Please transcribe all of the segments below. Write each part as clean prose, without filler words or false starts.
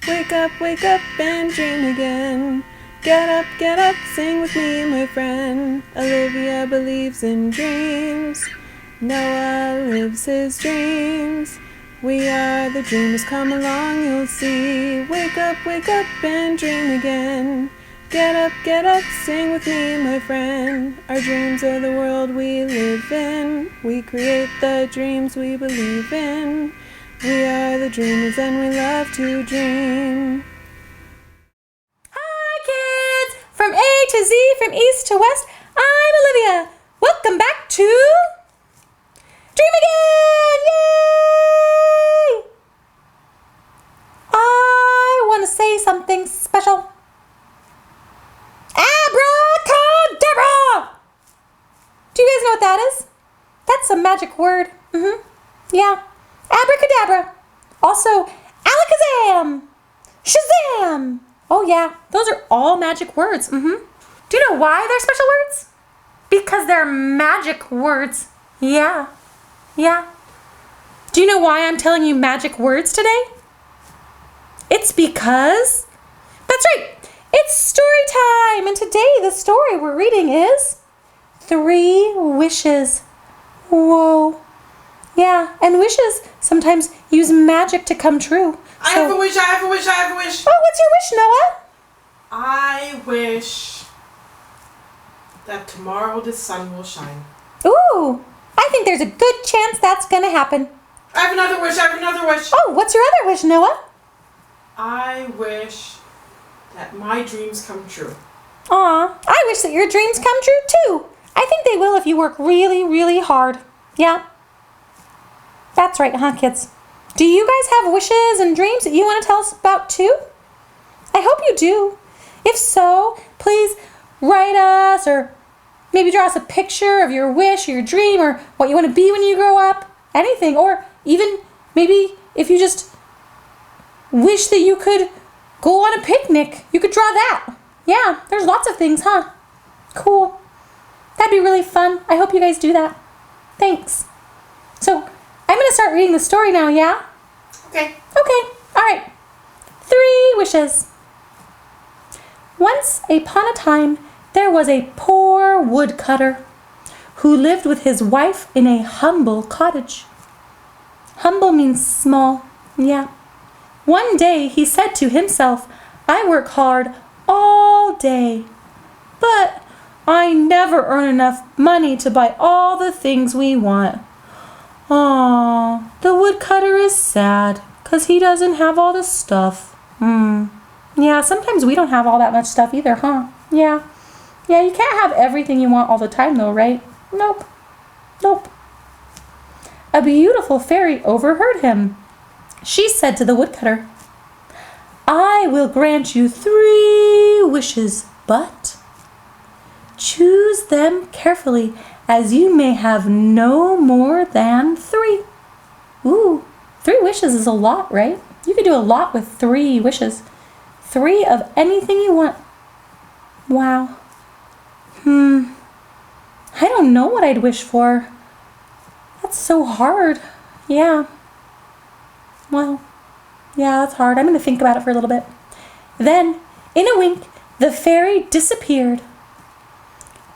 wake up and dream again. Get up, sing with me, my friend. Olivia believes in dreams. Noah lives his dreams. We are the dreamers, come along, you'll see. Wake up and dream again. Get up, sing with me, my friend. Our dreams are the world we live in. We create the dreams we believe in. We are the dreamers and we love to dream. Hi kids! From A to Z, from east to west, I'm Olivia. Welcome back to Dream Again! Yay! I want to say something special. Abracadabra! Do you guys know what that is? That's a magic word. Yeah. Abracadabra. Also, alakazam. Shazam. Oh yeah, those are all magic words. Do you know why they're special words? Because they're magic words. Yeah. Do you know why I'm telling you magic words today? It's because, that's right, it's story time. And today the story we're reading is 3 Wishes. Whoa. Yeah, and wishes sometimes use magic to come true. I have a wish. Oh, what's your wish, Noah? I wish that tomorrow the sun will shine. Ooh, I think there's a good chance that's gonna happen. I have another wish. Oh, what's your other wish, Noah? I wish that my dreams come true. Aw, I wish that your dreams come true too. I think they will if you work really, really hard. Yeah. That's right, huh, kids? Do you guys have wishes and dreams that you want to tell us about too? I hope you do. If so, please write us or maybe draw us a picture of your wish or your dream or what you want to be when you grow up. Anything. Or even maybe if you just wish that you could go on a picnic, you could draw that. Yeah, there's lots of things, huh? Cool. That'd be really fun. I hope you guys do that. Thanks. So, I'm going to start reading the story now, yeah? Okay. All right. 3 Wishes. Once upon a time, there was a poor woodcutter who lived with his wife in a humble cottage. Humble means small, yeah. One day he said to himself, I work hard all day, but I never earn enough money to buy all the things we want. Aw, the woodcutter is sad because he doesn't have all the stuff. Yeah, sometimes we don't have all that much stuff either, huh? Yeah, you can't have everything you want all the time though, right? Nope. A beautiful fairy overheard him. She said to the woodcutter, I will grant you 3 wishes, but choose them carefully, as you may have no more than 3. Ooh, 3 wishes is a lot, right? You could do a lot with 3 wishes. 3 of anything you want. Wow. I don't know what I'd wish for. That's so hard. Yeah. Well, yeah, that's hard. I'm going to think about it for a little bit. Then, in a wink, the fairy disappeared.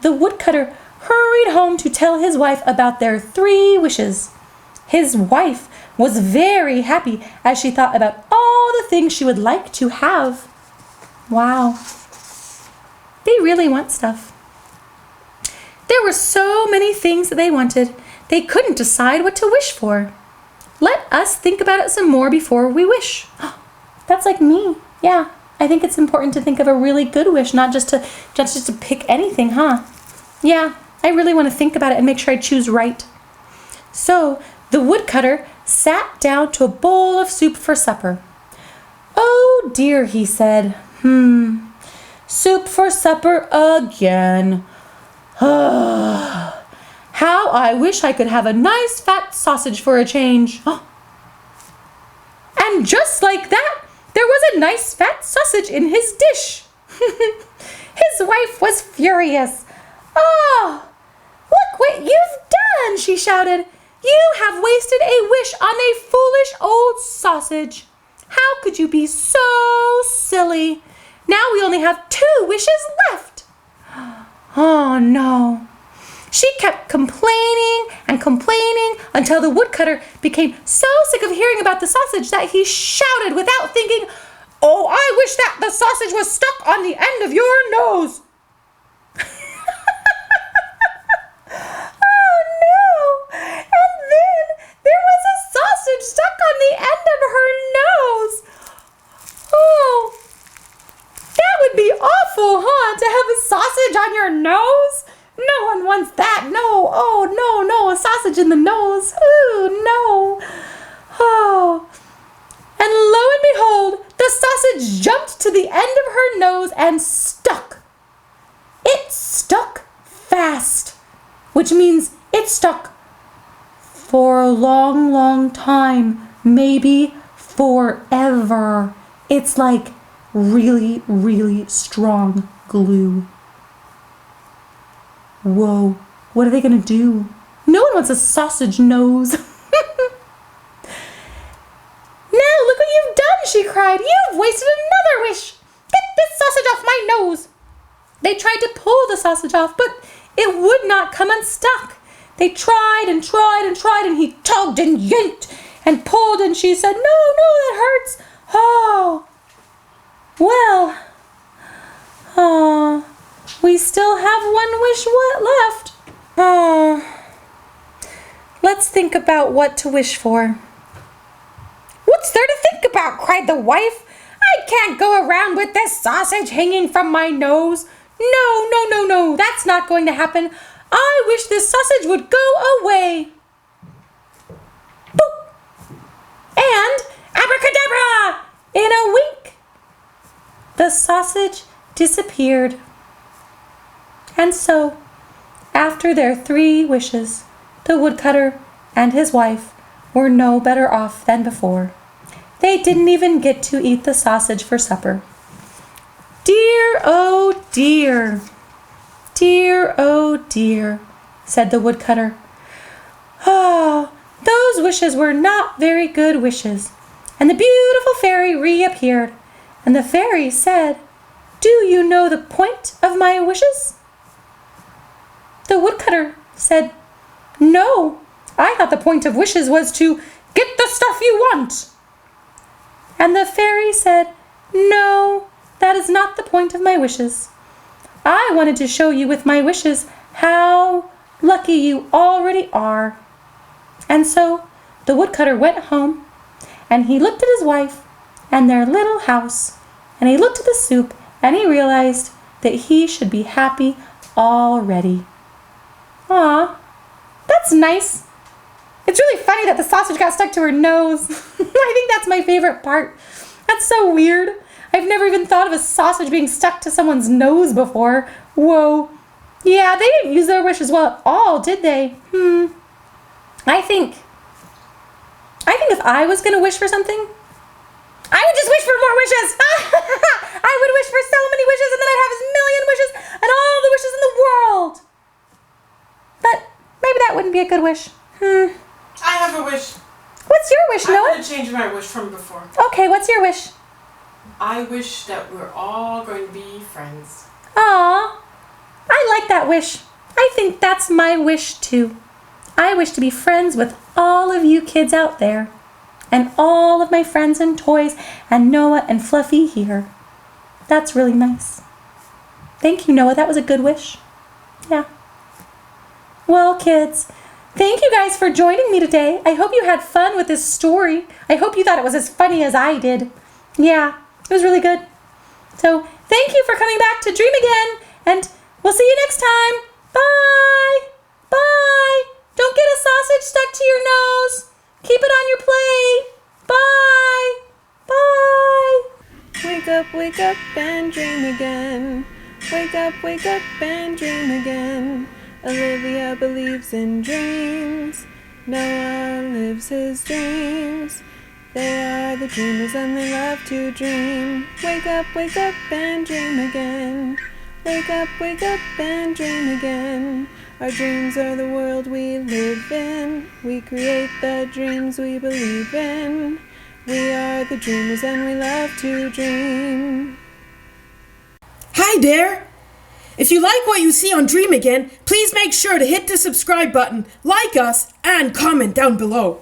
The woodcutter hurried home to tell his wife about their 3 wishes. His wife was very happy as she thought about all the things she would like to have. Wow. They really want stuff. There were so many things that they wanted, they couldn't decide what to wish for. Let us think about it some more before we wish. That's like me. Yeah, I think it's important to think of a really good wish, not just to pick anything, huh? Yeah, I really want to think about it and make sure I choose right. So the woodcutter sat down to a bowl of soup for supper. Oh dear, he said. Soup for supper again. How I wish I could have a nice fat sausage for a change. And just like that, there was a nice fat sausage in his dish. His wife was furious. Oh, look what you've done, she shouted. You have wasted a wish on a foolish old sausage. How could you be so silly? Now we only have 2 wishes left. Oh no. She kept complaining and complaining until the woodcutter became so sick of hearing about the sausage that he shouted without thinking, "Oh, I wish that the sausage was stuck on the end of your nose." Oh no! And then there was a sausage stuck on the end of her nose. Oh, that would be awful, huh? To have a sausage on your nose? No one wants that. No. Oh, no, a sausage in the nose. Ooh, no. Oh. And lo and behold, the sausage jumped to the end of her nose and stuck. It stuck fast, which means it stuck for a long, long time, maybe forever. It's like really, really strong glue. Whoa, what are they gonna do? No one wants a sausage nose. Now look what you've done, she cried. You've wasted another wish. Get this sausage off my nose. They tried to pull the sausage off, but it would not come unstuck. They tried and tried and tried, and he tugged and yanked and pulled, and she said, "No, that hurts." Oh, well, oh, we still have one wish left. Oh, let's think about what to wish for. "What's there to think about?" cried the wife. "I can't go around with this sausage hanging from my nose. No, that's not going to happen. I wish this sausage would go away." Boop! And abracadabra! In a wink, the sausage disappeared. And so, after their 3 wishes, the woodcutter and his wife were no better off than before. They didn't even get to eat the sausage for supper. "Dear, oh dear, dear, oh dear," said the woodcutter. "Ah, those wishes were not very good wishes." And the beautiful fairy reappeared, and the fairy said, "Do you know the point of my wishes?" The woodcutter said, "No, I thought the point of wishes was to get the stuff you want." And the fairy said, "No, that is not the point of my wishes. I wanted to show you with my wishes how lucky you already are." And so the woodcutter went home, and he looked at his wife and their little house, and he looked at the soup, and he realized that he should be happy already. Aw, that's nice. It's really funny that the sausage got stuck to her nose. I think that's my favorite part. That's so weird. I've never even thought of a sausage being stuck to someone's nose before. Whoa. Yeah, they didn't use their wishes well at all, did they? I think if I was going to wish for something, I would just wish for more wishes. I would wish for so many wishes, and then I'd have a million wishes and all the wishes in the world. But maybe that wouldn't be a good wish. I have a wish. What's your wish, Noah? I'm going to change my wish from before. Okay, what's your wish? I wish that we're all going to be friends. Aw, I like that wish. I think that's my wish too. I wish to be friends with all of you kids out there, and all of my friends and toys, and Noah and Fluffy here. That's really nice. Thank you, Noah. That was a good wish. Yeah. Well, kids, thank you guys for joining me today. I hope you had fun with this story. I hope you thought it was as funny as I did. Yeah, it was really good. So thank you for coming back to Dream Again, and we'll see you next time. Bye. Bye. Don't get a sausage stuck to your nose. Keep it on your plate. Bye. Bye. Wake up and dream again. Wake up and dream again. Olivia believes in dreams. Noah lives his dreams. They are the dreamers and they love to dream. Wake up and dream again. Wake up and dream again. Our dreams are the world we live in. We create the dreams we believe in. We are the dreamers and we love to dream. Hi there! If you like what you see on Dream Again, please make sure to hit the subscribe button, like us, and comment down below.